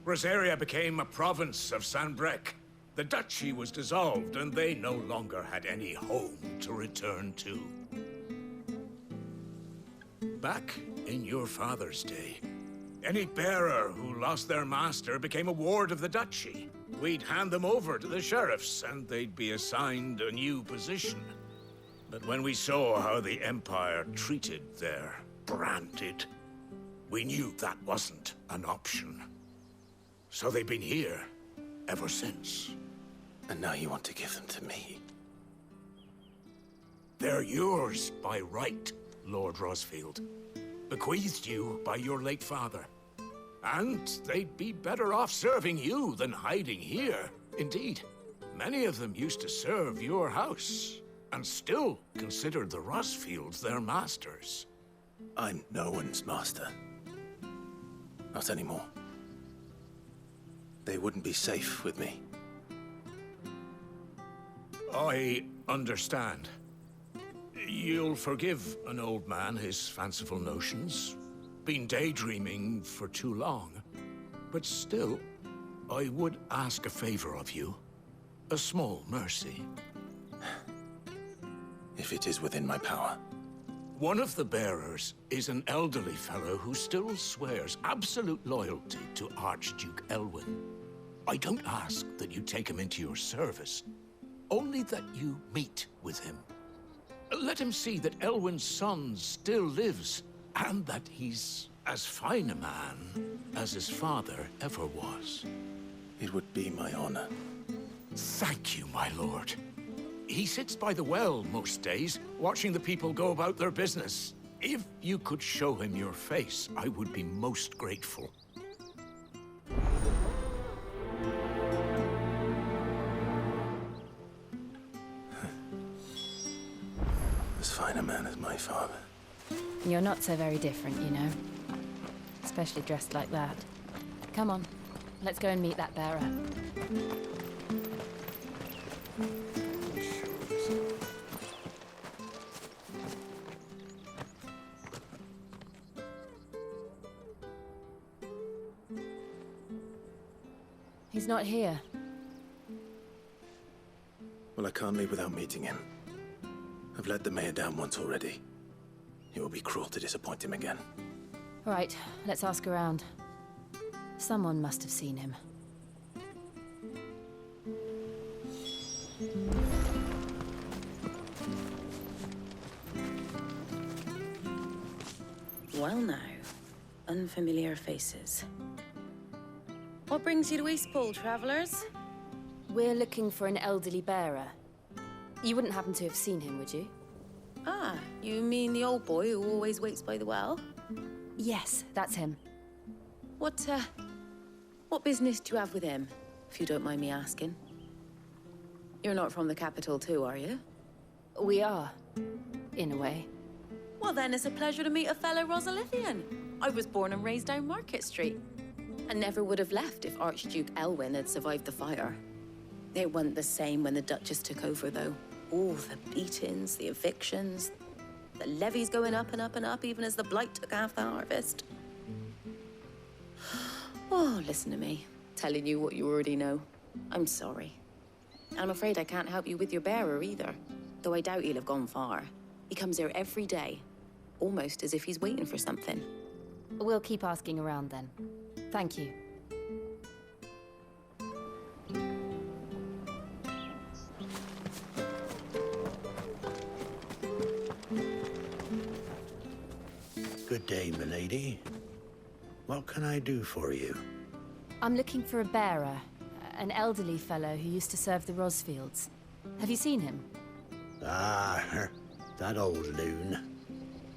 Speaker 18: Rosaria became a province of Sanbreque. The duchy was dissolved, and they no longer had any home to return to. Back in your father's day, any bearer who lost their master became a ward of the duchy. We'd hand them over to the sheriffs, and they'd be assigned a new position. But when we saw how the Empire treated their branded, we knew that wasn't an option. So they've been here ever since.
Speaker 4: And now you want to give them to me?
Speaker 18: They're yours by right, Lord Rosfield. Bequeathed you by your late father. And they'd be better off serving you than hiding here. Indeed, many of them used to serve your house, and still considered the Rosfields their masters.
Speaker 4: I'm no one's master. Not anymore. They wouldn't be safe with me.
Speaker 18: I understand. You'll forgive an old man his fanciful notions. Been daydreaming for too long. But still, I would ask a favor of you. A small mercy.
Speaker 4: If it is within my power.
Speaker 18: One of the bearers is an elderly fellow who still swears absolute loyalty to Archduke Elwin. I don't ask that you take him into your service, only that you meet with him. Let him see that Elwin's son still lives, and that he's as fine a man as his father ever was.
Speaker 4: It would be my honor.
Speaker 18: Thank you, my lord. He sits by the well most days, watching the people go about their business. If you could show him your face, I would be most grateful.
Speaker 4: As fine a man as my father.
Speaker 3: You're not so very different, you know. Especially dressed like that. Come on, let's go and meet that bearer. He's not here.
Speaker 4: Well, I can't leave without meeting him. I've let the mayor down once already. It will be cruel to disappoint him again.
Speaker 3: Right, let's ask around. Someone must have seen him.
Speaker 19: Well now, unfamiliar faces. What brings you to Eastpool, travellers?
Speaker 3: We're looking for an elderly bearer. You wouldn't happen to have seen him, would you?
Speaker 19: Ah, you mean the old boy who always waits by the well?
Speaker 3: Yes, that's him.
Speaker 19: What business do you have with him, if you don't mind me asking? You're not from the capital too, are you?
Speaker 3: We are, in a way.
Speaker 19: Well then, it's a pleasure to meet a fellow Rosalithian. I was born and raised down Market Street. And never would have left if Archduke Elwin had survived the fire. It wasn't the same when the Duchess took over, though. All the beatings, the evictions, the levies going up and up and up, even as the blight took half the harvest. Oh, listen to me, telling you what you already know. I'm sorry. I'm afraid I can't help you with your bearer either, though I doubt he'll have gone far. He comes here every day, almost as if he's waiting for something.
Speaker 3: We'll keep asking around then. Thank you.
Speaker 20: Good day, milady. What can I do for you?
Speaker 3: I'm looking for a bearer, an elderly fellow who used to serve the Rosfields. Have you seen him?
Speaker 20: Ah, that old loon.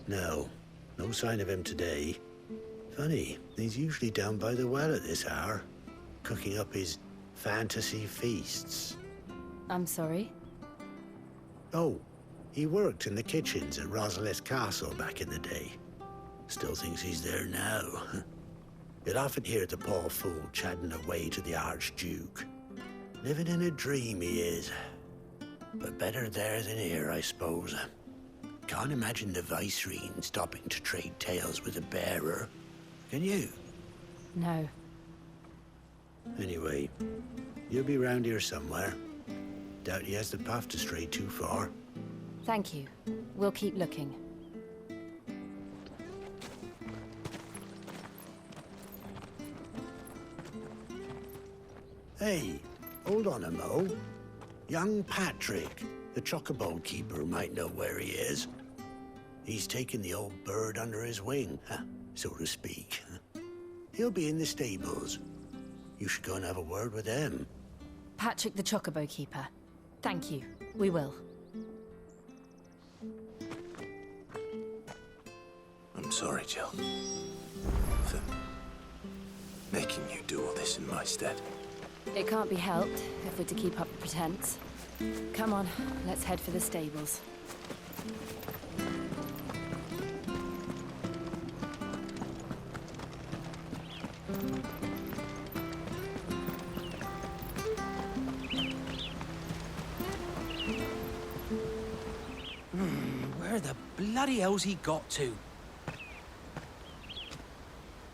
Speaker 20: No sign of him today. Funny, he's usually down by the well at this hour, cooking up his fantasy feasts.
Speaker 3: I'm sorry?
Speaker 20: Oh, he worked in the kitchens at Rosalith Castle back in the day. Still thinks he's there now. You'd often hear the poor fool chatting away to the Archduke. Living in a dream he is. But better there than here, I suppose. Can't imagine the Vicereine stopping to trade tales with a bearer. Can you?
Speaker 3: No.
Speaker 20: Anyway, you'll be round here somewhere. Doubt he has the path to stray too far.
Speaker 3: Thank you. We'll keep looking.
Speaker 20: Hey, hold on a mo. Young Patrick, the chocobo keeper, might know where he is. He's taken the old bird under his wing, so to speak. He'll be in the stables. You should go and have a word with him.
Speaker 3: Patrick the chocobo keeper. Thank you. We will.
Speaker 4: I'm sorry, Jill. For making you do all this in my stead.
Speaker 3: It can't be helped if we're to keep up the pretense. Come on, let's head for the stables.
Speaker 16: Where the bloody hell's he got to?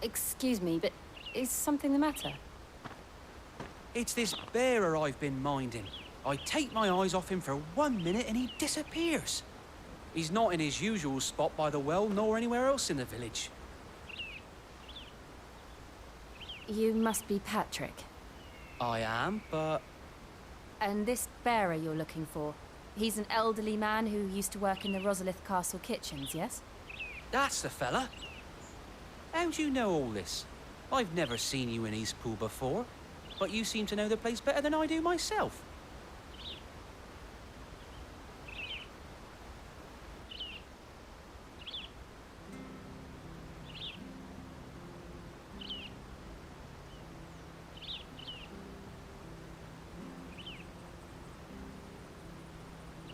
Speaker 3: Excuse me, but is something the matter?
Speaker 16: It's this bearer I've been minding. I take my eyes off him for 1 minute and he disappears. He's not in his usual spot by the well, nor anywhere else in the village.
Speaker 3: You must be Patrick.
Speaker 16: I am, but...
Speaker 3: And this bearer you're looking for, he's an elderly man who used to work in the Rosalith Castle kitchens, yes?
Speaker 16: That's the fella. How'd you know all this? I've never seen you in Eastpool before, but you seem to know the place better than I do myself.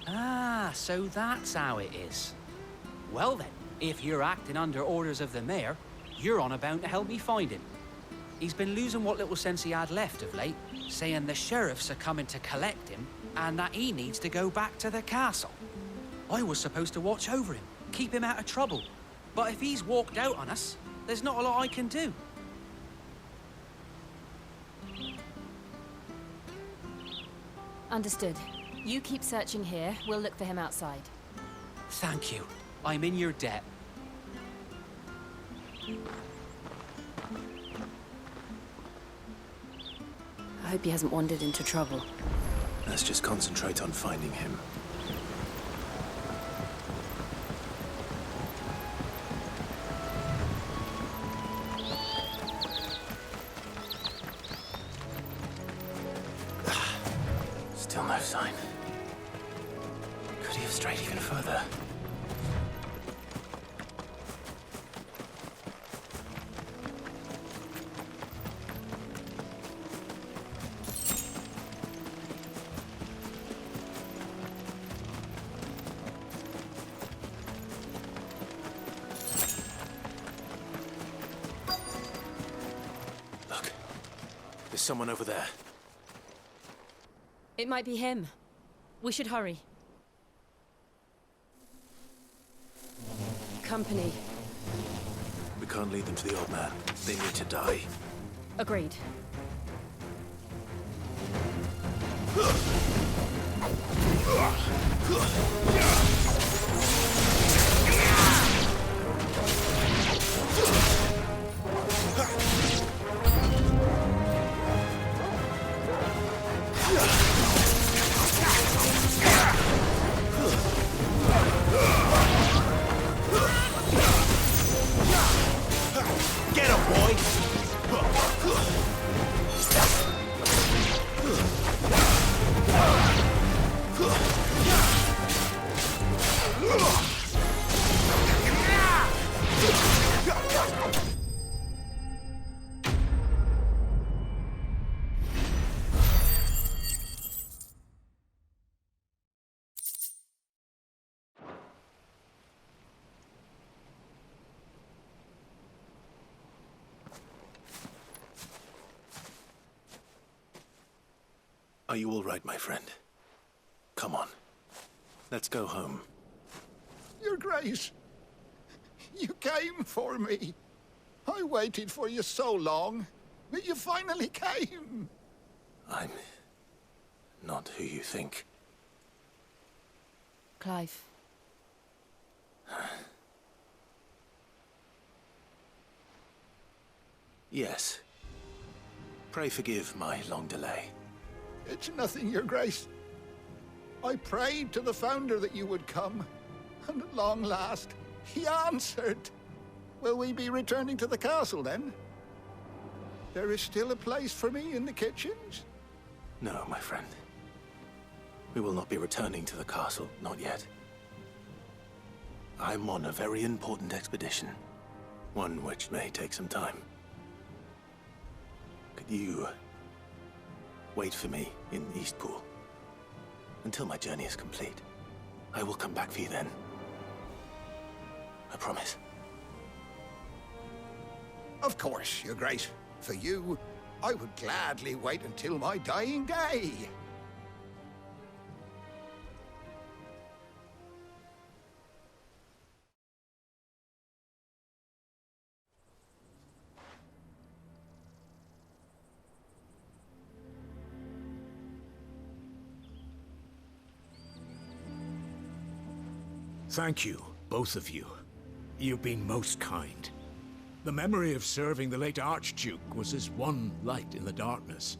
Speaker 16: Ah, so that's how it is. Well then, if you're acting under orders of the mayor, you're on about to help me find him. He's been losing what little sense he had left of late, saying the sheriffs are coming to collect him and that he needs to go back to the castle. I was supposed to watch over him, keep him out of trouble. But if he's walked out on us, there's not a lot I can do.
Speaker 3: Understood. You keep searching here, we'll look for him outside.
Speaker 16: Thank you. I'm in your debt.
Speaker 3: I hope he hasn't wandered into trouble.
Speaker 4: Let's just concentrate on finding him. Still no sign. Could he have strayed even further? someone over there.
Speaker 3: It might be him. We should hurry. Company.
Speaker 4: We can't lead them to the old man. They need to die.
Speaker 3: Agreed.
Speaker 4: Get him, boy! Are you all right, my friend? Come on. Let's go home.
Speaker 21: Your Grace, you came for me. I waited for you so long, but you finally came.
Speaker 4: I'm not who you think.
Speaker 3: Clive.
Speaker 4: Yes. Pray forgive my long delay.
Speaker 21: It's nothing, Your Grace. I prayed to the Founder that you would come, and at long last, he answered. Will we be returning to the castle, then? There is still a place for me in the kitchens?
Speaker 4: No, my friend. We will not be returning to the castle, not yet. I'm on a very important expedition, one which may take some time. Could you wait for me in Eastpool until my journey is complete? I will come back for you then. I promise.
Speaker 21: Of course, Your Grace. For you, I would gladly wait until my dying day.
Speaker 18: Thank you, both of you. You've been most kind. The memory of serving the late Archduke was as one light in the darkness,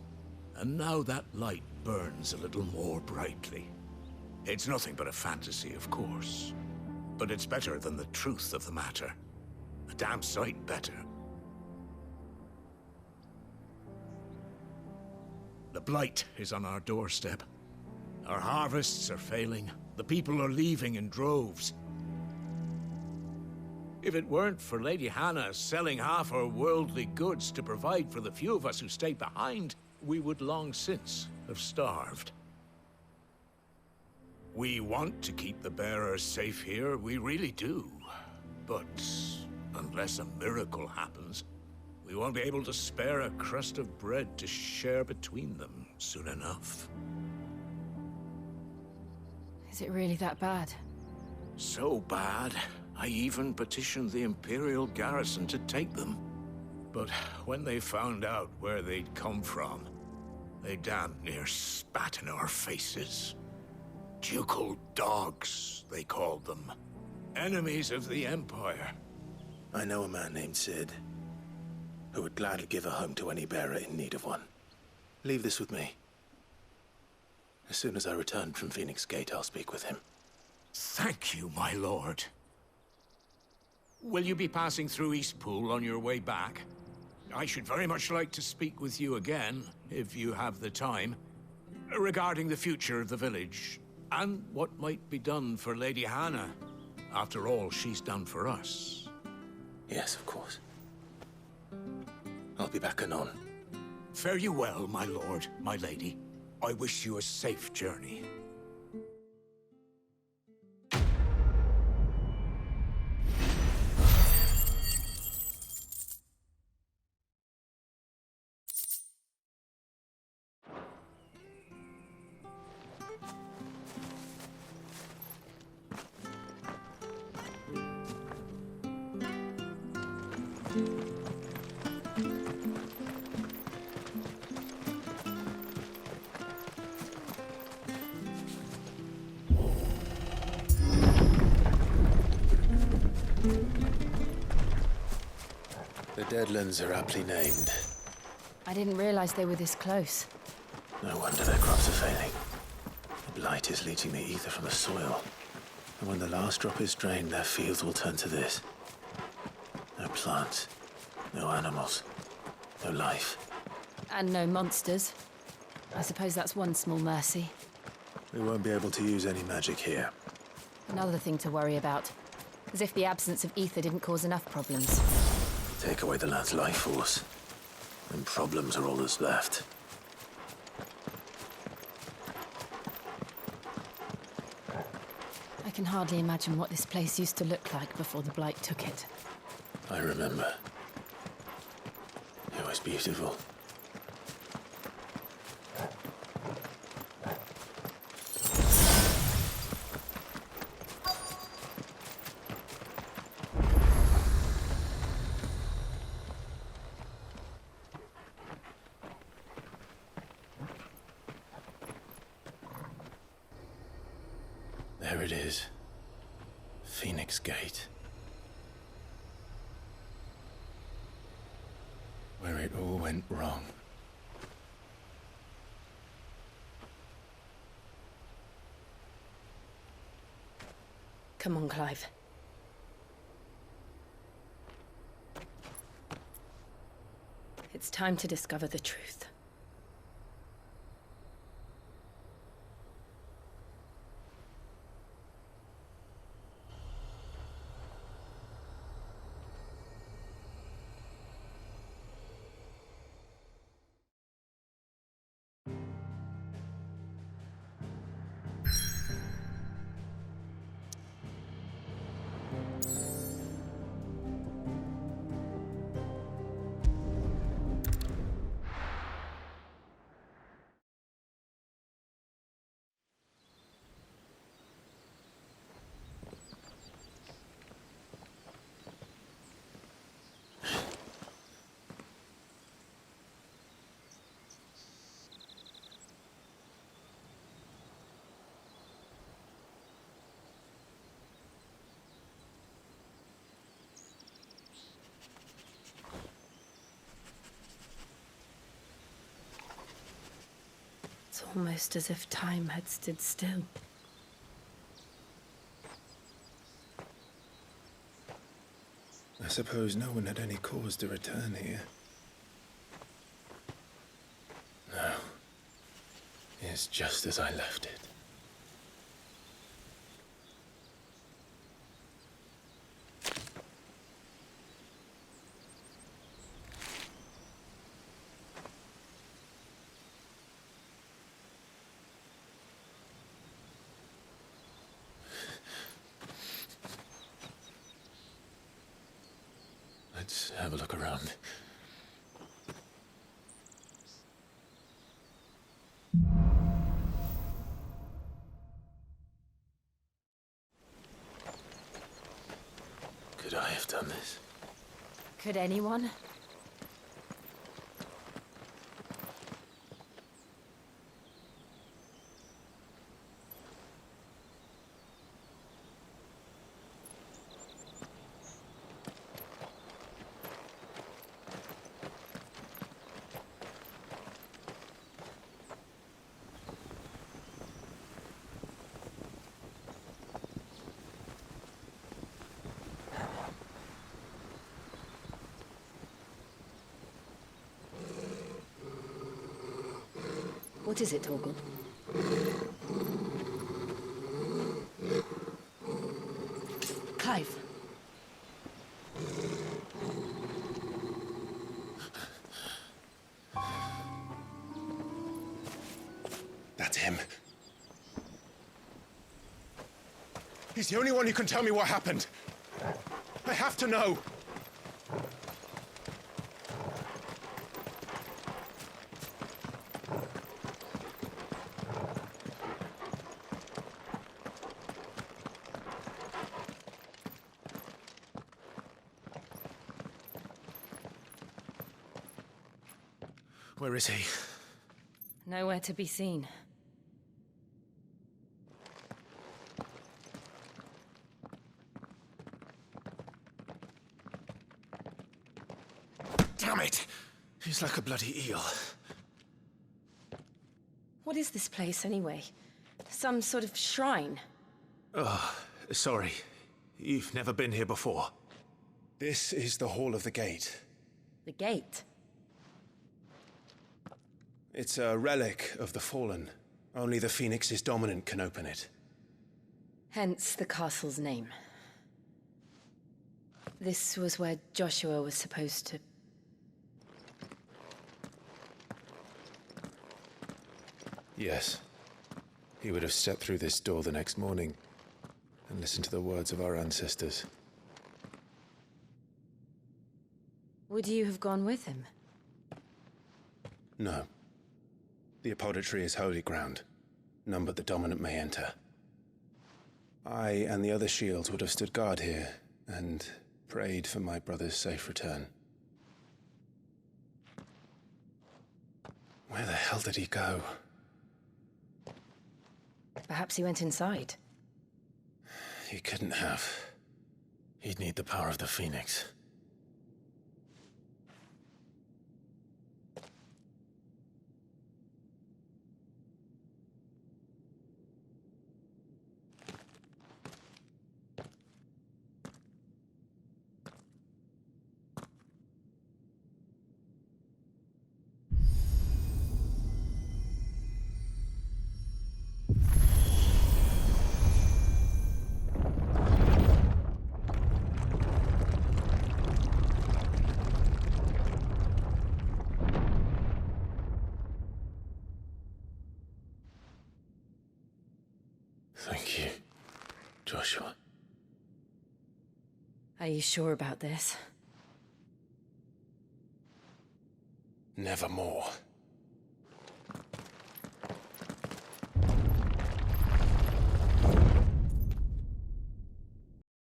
Speaker 18: and now that light burns a little more brightly. It's nothing but a fantasy, of course, but it's better than the truth of the matter. A damn sight better. The blight is on our doorstep. Our harvests are failing. The people are leaving in droves. If it weren't for Lady Hannah selling half her worldly goods to provide for the few of us who stayed behind, we would long since have starved. We want to keep the bearers safe here, we really do. But unless a miracle happens, we won't be able to spare a crust of bread to share between them soon enough.
Speaker 3: Is it really that bad?
Speaker 18: So bad, I even petitioned the Imperial garrison to take them. But when they found out where they'd come from, they damn near spat in our faces. Ducal dogs, they called them. Enemies of the Empire.
Speaker 4: I know a man named Sid, who would gladly give a home to any bearer in need of one. Leave this with me. As soon as I return from Phoenix Gate, I'll speak with him.
Speaker 18: Thank you, my lord. Will you be passing through Eastpool on your way back? I should very much like to speak with you again, if you have the time, regarding the future of the village, and what might be done for Lady Hannah, after all she's done for us.
Speaker 4: Yes, of course. I'll be back anon.
Speaker 18: Fare you well, my lord, my lady. I wish you a safe journey.
Speaker 4: The Deadlands are aptly named.
Speaker 3: I didn't realize they were this close.
Speaker 4: No wonder their crops are failing. The blight is leaching the ether from the soil. And when the last drop is drained, their fields will turn to this. No plants, no animals, no life.
Speaker 3: And no monsters. I suppose that's one small mercy.
Speaker 4: We won't be able to use any magic here.
Speaker 3: Another thing to worry about. As if the absence of ether didn't cause enough problems.
Speaker 4: Take away the land's life force, and problems are all that's left.
Speaker 3: I can hardly imagine what this place used to look like before the Blight took it.
Speaker 4: I remember. It was beautiful. There it is. Phoenix Gate. Where it all went wrong.
Speaker 10: Come on, Clive.
Speaker 3: It's time to discover the truth. It's almost as if time had stood still.
Speaker 4: I suppose no one had any cause to return here. No. It's just as I left it. Let's have a look around. Could I have done this?
Speaker 3: Could anyone? What is it, Torgal? Clive.
Speaker 11: That's him. He's the only one who can tell me what happened. I have to know.
Speaker 4: Where is he?
Speaker 3: Nowhere to be seen.
Speaker 4: Damn it! He's like a bloody eel.
Speaker 3: What is this place, anyway? Some sort of shrine?
Speaker 4: Oh, sorry. You've never been here before.
Speaker 1: This is the Hall of the Gate.
Speaker 3: The gate?
Speaker 1: It's a relic of the Fallen. Only the Phoenix's dominant can open it.
Speaker 3: Hence the castle's name. This was where Joshua was supposed to...
Speaker 1: Yes. He would have stepped through this door the next morning and listened to the words of our ancestors.
Speaker 3: Would you have gone with him?
Speaker 1: No. The apodatory is holy ground. None but the dominant may enter. I and the other shields would have stood guard here and prayed for my brother's safe return. Where the hell did he go?
Speaker 3: Perhaps he went inside.
Speaker 1: He couldn't have. He'd need the power of the Phoenix. Thank you, Joshua.
Speaker 3: Are you sure about this?
Speaker 1: Nevermore.